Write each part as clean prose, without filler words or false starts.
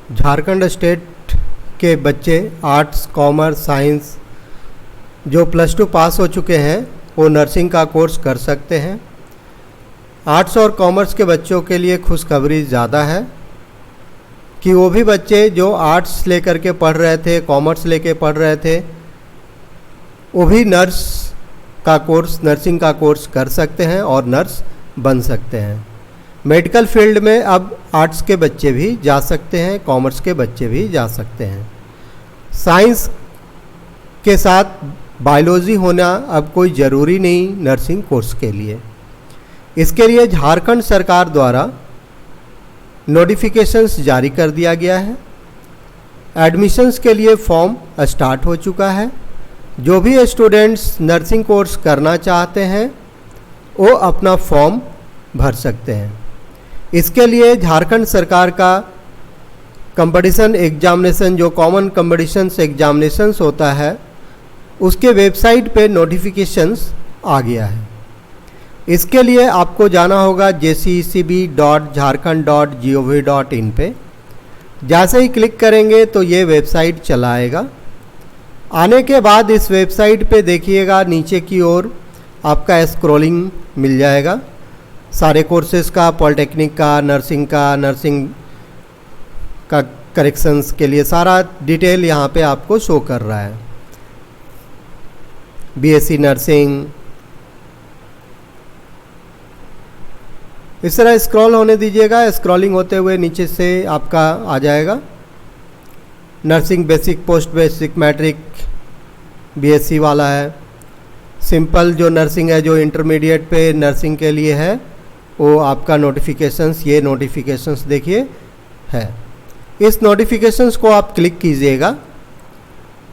Jharkhand state के बच्चे arts, commerce, science जो +2 पास हो चुके हैं वो नर्सिंग का कोर्स कर सकते हैं। आर्ट्स और कॉमर्स के बच्चों के लिए खुशखबरी ज़्यादा है कि वो भी बच्चे जो आर्ट्स लेकर के पढ़ रहे थे, कॉमर्स लेके पढ़ रहे थे, वो भी नर्सिंग का कोर्स कर सकते हैं और नर्स बन सकते हैं। मेडिकल फील्ड में अब आर्ट्स के बच्चे भी जा सकते हैं, कॉमर्स के बच्चे भी जा सकते हैं। साइंस के साथ बायोलॉजी होना अब कोई ज़रूरी नहीं नर्सिंग कोर्स के लिए। इसके लिए झारखंड सरकार द्वारा नोटिफिकेशंस जारी कर दिया गया है। एडमिशन्स के लिए फॉर्म स्टार्ट हो चुका है। जो भी स्टूडेंट्स नर्सिंग कोर्स करना चाहते हैं वो अपना फॉर्म भर सकते हैं। इसके लिए झारखंड सरकार का कंपटीशन एग्जामिनेशन जो कॉमन कंपटीशन्स एग्जामिनेशंस होता है उसके वेबसाइट पे नोटिफिकेशंस आ गया है। इसके लिए आपको जाना होगा jccb.jharkhand.gov.in पे। जैसे ही क्लिक करेंगे तो ये वेबसाइट चला आएगा। आने के बाद इस वेबसाइट पे देखिएगा नीचे की ओर आपका स्क्रॉलिंग मिल जाएगा सारे कोर्सेज़ का, पॉलिटेक्निक का, नर्सिंग का करेक्शंस के लिए सारा डिटेल यहाँ पे आपको शो कर रहा है। बीएससी नर्सिंग, इस तरह स्क्रॉल होने दीजिएगा। स्क्रॉलिंग होते हुए नीचे से आपका आ जाएगा nursing basic, post basic, matric, BSc वाला है। सिंपल जो नर्सिंग है, जो इंटरमीडिएट पे नर्सिंग के लिए है, वो आपका नोटिफिकेशंस, ये नोटिफिकेशंस देखिए है। इस नोटिफिकेशंस को आप क्लिक कीजिएगा।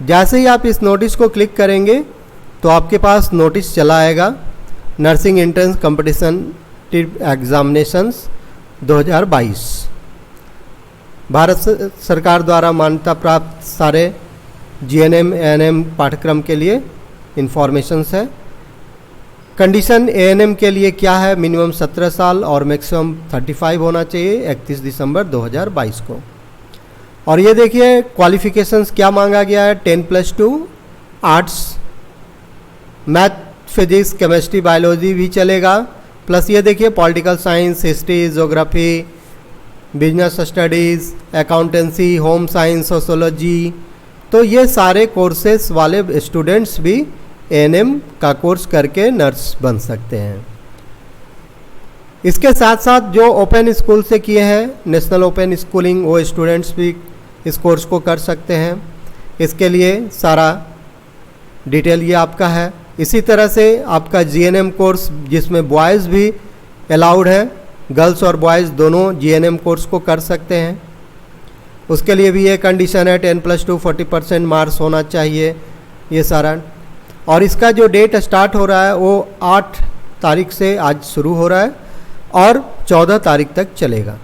जैसे ही आप इस नोटिस को क्लिक करेंगे तो आपके पास नोटिस चला आएगा nursing entrance competitive examinations 2022। Bharat सरकार द्वारा मान्यता प्राप्त सारे जीएनएम एएनएम पाठ्यक्रम के लिए इन्फॉर्मेशंस है। कंडीशन एएनएम के लिए क्या है, मिनिमम 17 साल और मैक्सिमम 35 होना चाहिए 31 दिसंबर 2022 को। और ये देखिए क्वालिफिकेशंस क्या मांगा गया है, 10+2 arts, math, physics, chemistry, biology भी चलेगा, प्लस ये देखिए political science, history, geography, business studies, accountancy, home science, sociology. तो ये सारे कोर्सेस वाले स्टूडेंट्स भी एएनएम का कोर्स करके नर्स बन सकते हैं। इसके साथ साथ जो ओपन स्कूल से किए हैं, नेशनल ओपन स्कूलिंग, वो स्टूडेंट्स भी इस कोर्स को कर सकते हैं। इसके लिए सारा डिटेल ये आपका है। इसी तरह से आपका जीएनएम कोर्स जिसमें बॉयज़ भी अलाउड है, गर्ल्स और बॉयज़ दोनों जीएनएम कोर्स को कर सकते हैं। उसके लिए भी ये कंडीशन है 10+2 40% मार्क्स होना चाहिए, ये सारा। और इसका जो डेट स्टार्ट हो रहा है वो 8 तारीख से आज शुरू हो रहा है और 14 तारीख तक चलेगा।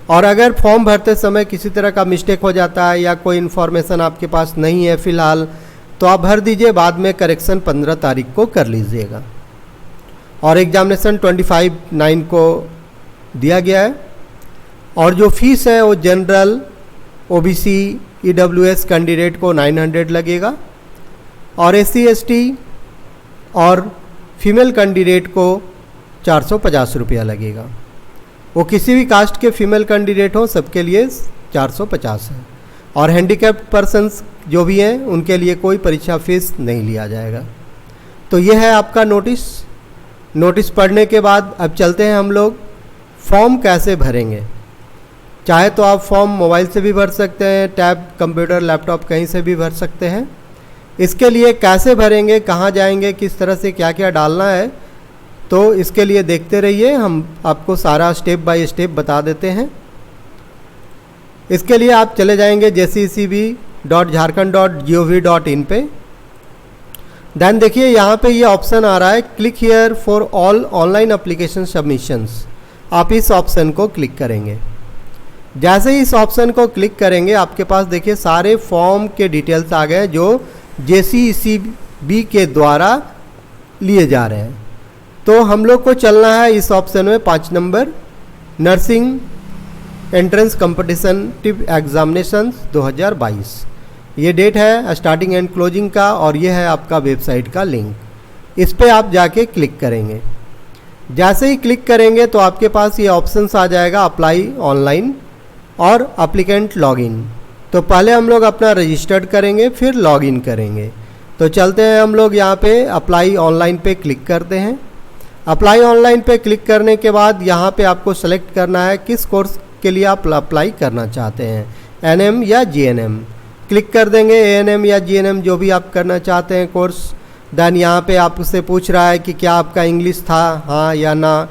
और अगर फॉर्म भरते समय किसी तरह का मिस्टेक हो जाता है या कोई इन्फॉर्मेशन आपके पास नहीं है फ़िलहाल, तो आप भर दीजिए, बाद में करेक्शन 15 तारीख को कर लीजिएगा। और एग्जामिनेशन 25/9 को दिया गया है। और जो फीस है वो जनरल, ओबीसी, ईडब्ल्यूएस कैंडिडेट को 900 लगेगा और एससी एसटी और फीमेल कैंडिडेट को 450 रुपया लगेगा। वो किसी भी कास्ट के फीमेल कैंडिडेट हो सबके लिए 450 है। और हैंडीकैप्ड पर्सन्स जो भी हैं उनके लिए कोई परीक्षा फीस नहीं लिया जाएगा। तो ये है आपका नोटिस पढ़ने के बाद अब चलते हैं हम लोग फॉर्म कैसे भरेंगे। चाहे तो आप फॉर्म मोबाइल से भी भर सकते हैं, टैब, कंप्यूटर, लैपटॉप कहीं से भी भर सकते हैं। इसके लिए कैसे भरेंगे, कहाँ जाएंगे, किस तरह से क्या क्या डालना है, तो इसके लिए देखते रहिए, हम आपको सारा स्टेप बाय स्टेप बता देते हैं। इसके लिए आप चले जाएंगे jccb.jharkhand.gov.in पे। देन देखिए यहाँ पे ये ऑप्शन आ रहा है click here for all online application submissions. आप इस ऑप्शन को क्लिक करेंगे। जैसे ही इस ऑप्शन को क्लिक करेंगे आपके पास देखिए सारे फॉर्म के डिटेल्स आ गए जो JCCB के द्वारा लिए जा रहे हैं। तो हम लोग को चलना है इस ऑप्शन में 5 नंबर नर्सिंग एंट्रेंस कॉम्पिटिशनटिव एग्जामिनेशंस 2022। ये डेट है स्टार्टिंग एंड क्लोजिंग का और ये है आपका वेबसाइट का लिंक। इस पे आप जाके क्लिक करेंगे। जैसे ही क्लिक करेंगे तो आपके पास ये ऑप्शंस आ जाएगा अप्लाई ऑनलाइन और एप्लीकेंट लॉगिन। तो पहले हम लोग अपना रजिस्टर्ड करेंगे फिर लॉगिन करेंगे। तो चलते हैं हम लोग यहाँ पे अप्लाई ऑनलाइन पे क्लिक करते हैं। अप्लाई ऑनलाइन पे क्लिक करने के बाद यहाँ पे आपको सेलेक्ट करना है किस कोर्स के लिए आप अप्लाई करना चाहते हैं, एनएम या जीएनएम। क्लिक कर देंगे एएनएम या जीएनएम जो भी आप करना चाहते हैं कोर्स। देन यहाँ पे आपसे पूछ रहा है कि क्या आपका इंग्लिश था, हाँ या ना।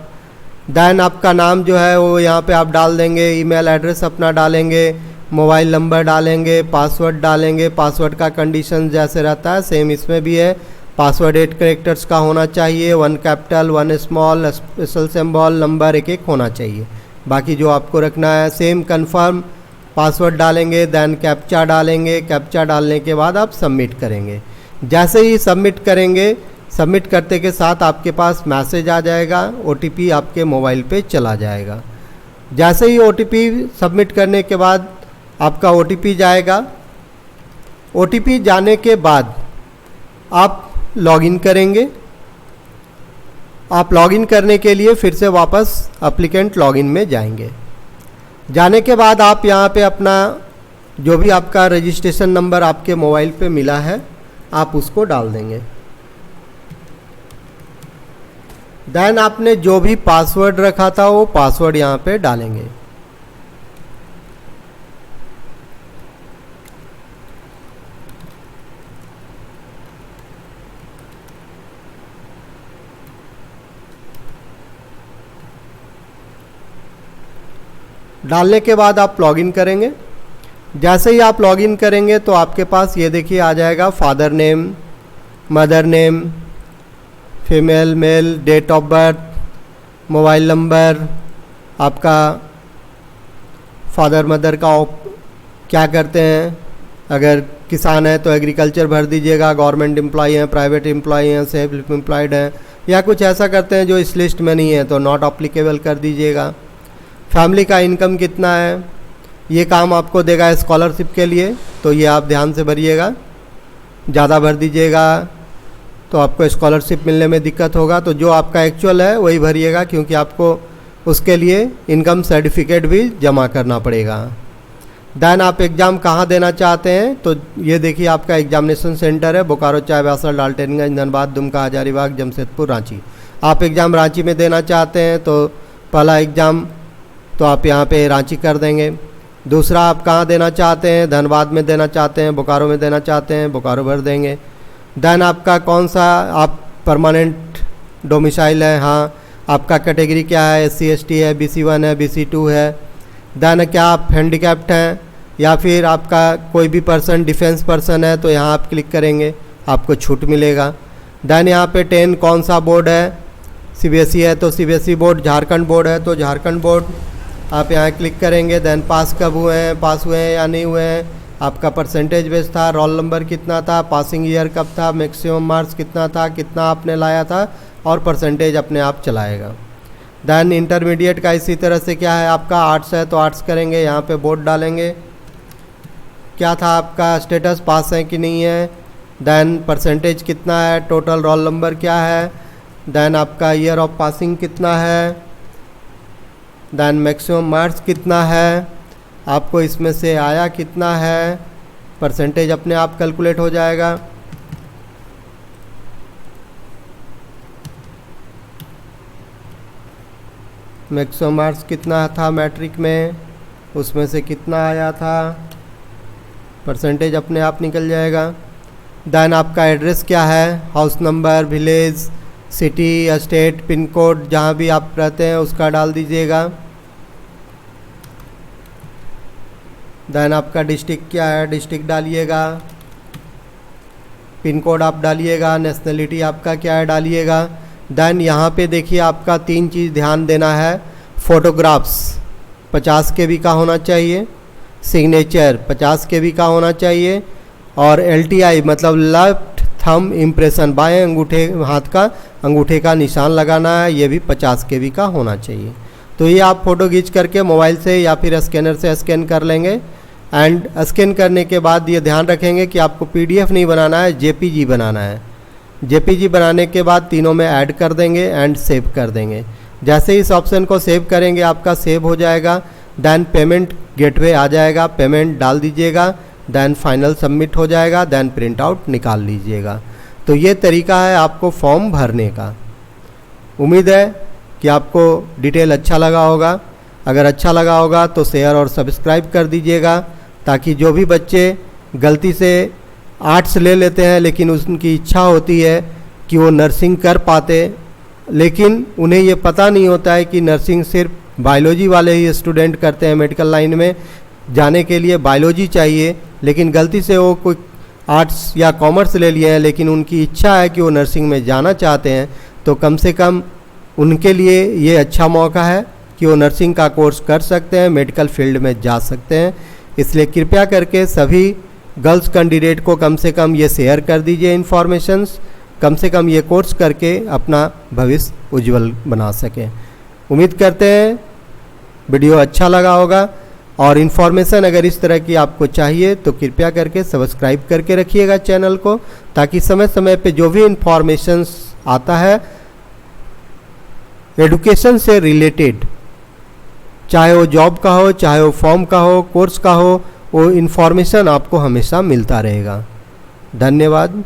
देन आपका नाम जो है वो यहाँ पे आप डाल देंगे, ईमेल एड्रेस अपना डालेंगे, मोबाइल नंबर डालेंगे, पासवर्ड डालेंगे। पासवर्ड का कंडीशन जैसे रहता है सेम इसमें भी है। पासवर्ड 8 कैरेक्टर्स का होना चाहिए, 1 capital 1 small, special symbol, number एक होना चाहिए। बाकी जो आपको रखना है सेम कन्फर्म पासवर्ड डालेंगे। देन कैप्चा डालेंगे। कैप्चा डालने के बाद आप सबमिट करेंगे। जैसे ही सबमिट करेंगे, सबमिट करते के साथ आपके पास मैसेज आ जाएगा, ओटीपी आपके मोबाइल पे चला जाएगा। जैसे ही ओटीपी सबमिट करने के बाद आपका ओटीपी जाएगा। ओटीपी जाने के बाद आप लॉगिन करेंगे। आप लॉगिन करने के लिए फिर से वापस एप्लीकेंट लॉगिन में जाएंगे। जाने के बाद आप यहाँ पे अपना जो भी आपका रजिस्ट्रेशन नंबर आपके मोबाइल पे मिला है आप उसको डाल देंगे। देन आपने जो भी पासवर्ड रखा था वो पासवर्ड यहाँ पे डालेंगे। डालने के बाद आप लॉगिन करेंगे। जैसे ही आप लॉगिन करेंगे तो आपके पास ये देखिए आ जाएगा father name, mother name, female male, date of birth, mobile number, आपका फादर मदर का क्या करते हैं। अगर किसान है तो एग्रीकल्चर भर दीजिएगा, गवर्नमेंट एम्प्लॉई हैं, प्राइवेट एम्प्लॉई हैं, सेल्फ एम्प्लॉयड हैं, या कुछ ऐसा करते हैं जो इस लिस्ट में नहीं है तो नॉट अप्लीकेबल कर दीजिएगा। फैमिली का इनकम कितना है ये काम आपको देगा स्कॉलरशिप के लिए, तो ये आप ध्यान से भरिएगा। ज़्यादा भर दीजिएगा तो आपको स्कॉलरशिप मिलने में दिक्कत होगा। तो जो आपका एक्चुअल है वही भरिएगा, क्योंकि आपको उसके लिए इनकम सर्टिफिकेट भी जमा करना पड़ेगा। देन आप एग्ज़ाम कहाँ देना चाहते हैं, तो ये देखिए आपका एग्जामिनेशन सेंटर है बोकारो, चाईबासा, डाल्टनगंज, धनबाद, दुमका, हजारीबाग, जमशेदपुर, रांची। आप एग्ज़ाम रांची में देना चाहते हैं तो पहला एग्ज़ाम तो आप यहाँ पे रांची कर देंगे। दूसरा आप कहाँ देना चाहते हैं, धनबाद में देना चाहते हैं, बोकारो में देना चाहते हैं, बोकारो भर देंगे। देन आपका कौन सा आप परमानेंट डोमिसाइल है, हाँ आपका कैटेगरी क्या है, SC ST है, BC1 है, BC2 है। देन क्या आप हैंडीकैप्ड हैं या फिर आपका कोई भी पर्सन डिफेंस पर्सन है तो यहाँ आप क्लिक करेंगे, आपको छूट मिलेगा। देन यहाँ पे 10 कौन सा बोर्ड है, CBSE है तो CBSE बोर्ड, झारखंड बोर्ड है तो झारखंड बोर्ड, आप यहाँ क्लिक करेंगे। देन पास कब हुए हैं, पास हुए हैं या नहीं हुए हैं, आपका परसेंटेज बेस था, रोल नंबर कितना था, पासिंग ईयर कब था, मैक्सिमम मार्क्स कितना था, कितना आपने लाया था, और परसेंटेज अपने आप चलाएगा। देन इंटरमीडिएट का इसी तरह से क्या है, आपका आर्ट्स है तो आर्ट्स करेंगे, यहाँ पे बोर्ड डालेंगे, क्या था आपका स्टेटस, पास है कि नहीं है। देन परसेंटेज कितना है, टोटल रोल नंबर क्या है, देन आपका ईयर ऑफ पासिंग कितना है, देन मैक्सिमम मार्क्स कितना है, आपको इसमें से आया कितना है, परसेंटेज अपने आप कैलकुलेट हो जाएगा। मैक्सिमम मार्क्स कितना था मैट्रिक में, उसमें से कितना आया था, परसेंटेज अपने आप निकल जाएगा। देन आपका एड्रेस क्या है, house number, village, city, state, pin code, जहाँ भी आप रहते हैं उसका डाल दीजिएगा। देन आपका डिस्ट्रिक्ट क्या है, डिस्ट्रिक्ट डालिएगा, पिन कोड आप डालिएगा, नेशनलिटी आपका क्या है डालिएगा। देन यहाँ पे देखिए आपका 3 चीज़ ध्यान देना है, फ़ोटोग्राफ्स 50 KB का होना चाहिए, सिग्नेचर 50 KB का होना चाहिए, और LTI मतलब लेफ्ट थंब इम्प्रेशन, बाएं अंगूठे हाथ का अंगूठे का निशान लगाना है, ये भी 50 KB का होना चाहिए। तो ये आप फ़ोटो खींच करके मोबाइल से या फिर स्कैनर से स्कैन कर लेंगे। एंड स्कैन करने के बाद ये ध्यान रखेंगे कि आपको PDF नहीं बनाना है, JPG बनाना है। JPG बनाने के बाद तीनों में ऐड कर देंगे एंड सेव कर देंगे। जैसे ही इस ऑप्शन को सेव करेंगे आपका सेव हो जाएगा। देन पेमेंट गेटवे आ जाएगा, पेमेंट डाल दीजिएगा, देन फाइनल सबमिट हो जाएगा, देन प्रिंट आउट निकाल लीजिएगा। तो ये तरीका है आपको फॉर्म भरने का। उम्मीद है कि आपको डिटेल अच्छा लगा होगा। अगर अच्छा लगा होगा तो शेयर और सब्सक्राइब कर दीजिएगा, ताकि जो भी बच्चे गलती से आर्ट्स ले लेते हैं लेकिन उनकी इच्छा होती है कि वो नर्सिंग कर पाते, लेकिन उन्हें ये पता नहीं होता है कि नर्सिंग सिर्फ बायोलॉजी वाले ही स्टूडेंट करते हैं। मेडिकल लाइन में जाने के लिए बायोलॉजी चाहिए, लेकिन गलती से वो कोई आर्ट्स या कॉमर्स ले लिए हैं, लेकिन उनकी इच्छा है कि वो नर्सिंग में जाना चाहते हैं, तो कम से कम उनके लिए ये अच्छा मौका है कि वो नर्सिंग का कोर्स कर सकते हैं, मेडिकल फील्ड में जा सकते हैं। इसलिए कृपया करके सभी गर्ल्स कैंडिडेट को कम से कम ये शेयर कर दीजिए इन्फॉर्मेशंस, कम से कम ये कोर्स करके अपना भविष्य उज्जवल बना सकें। उम्मीद करते हैं वीडियो अच्छा लगा होगा, और इन्फॉर्मेशन अगर इस तरह की आपको चाहिए तो कृपया करके सब्सक्राइब करके रखिएगा चैनल को, ताकि समय समय पे जो भी इन्फॉर्मेशंस आता है एडुकेशन से रिलेटेड, चाहे वो जॉब का हो, चाहे वो फॉर्म का हो, कोर्स का हो, वो इन्फॉर्मेशन आपको हमेशा मिलता रहेगा। धन्यवाद।